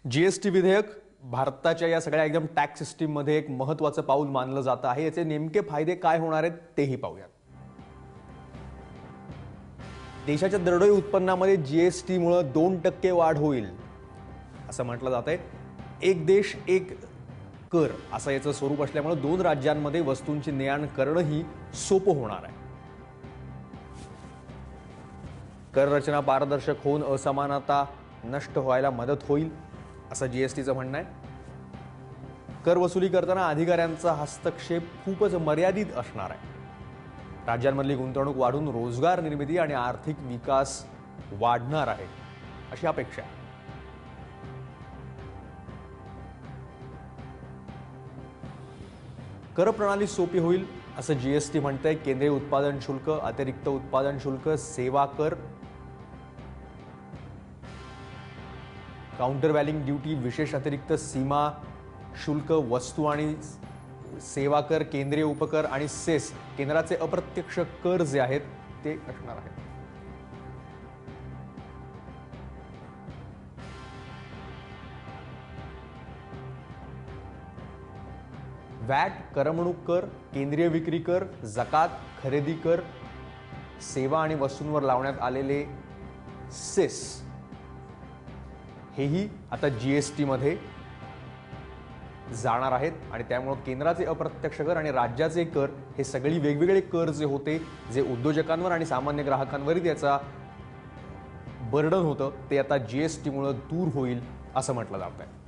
GST विधेयक भारताच्या या सगळ्या एकदम टॅक्स सिस्टीममध्ये एक महत्त्वाचं पाऊल मानलं जात आहे। याचे नेमके फायदे काय होणार आहेत तेही पाहूयात। देशाच्या दरडोई उत्पन्नामध्ये जीएसटी मुळे 2% वाढ होईल असं म्हटलं जात आहे। एक देश एक कर असं याचं स्वरूप असल्यामुळे दोन राज्यांमध्ये वस्तूंची ने-आण करणंही सोपं होणार आहे। कर रचना पारदर्शक होऊन असमानता नष्ट व्हायला मदत होईल असं जीएसटीचं म्हणणं आहे। कर वसुली करताना अधिकाऱ्यांचा हस्तक्षेप खूपच मर्यादित असणार आहे। राज्यांमधली गुंतवणूक वाढून रोजगार निर्मिती आणि आर्थिक विकास वाढणार आहे अशी अपेक्षा आहे। कर प्रणाली सोपी होईल असं जीएसटी म्हणतंय। केंद्रीय उत्पादन शुल्क, अतिरिक्त उत्पादन शुल्क, सेवा कर, काउंटर व्हॅल्यूइंग ड्यूटी, विशेष अतिरिक्त सीमा शुल्क, वस्तू आणि सेवा कर, केंद्रीय उपकर आणि सेस केंद्राचे अप्रत्यक्ष कर जे आहेत ते असणार आहेत। वॅट, करमणूक कर, केंद्रीय विक्री कर, जकात, खरेदी कर, सेवा आणि वस्तूंवर लावण्यात आलेले सेस हेही आता जीएसटी मध्ये जाणार आहेत आणि त्यामुळे केंद्राचे अप्रत्यक्ष कर आणि राज्याचे कर हे सगळी वेगवेगळे कर जे होते जे उद्योजकांवर आणि सामान्य ग्राहकांवर त्याचा बर्डन होतं ते आता जीएसटी मुळे दूर होईल असं म्हटलं जात आहे।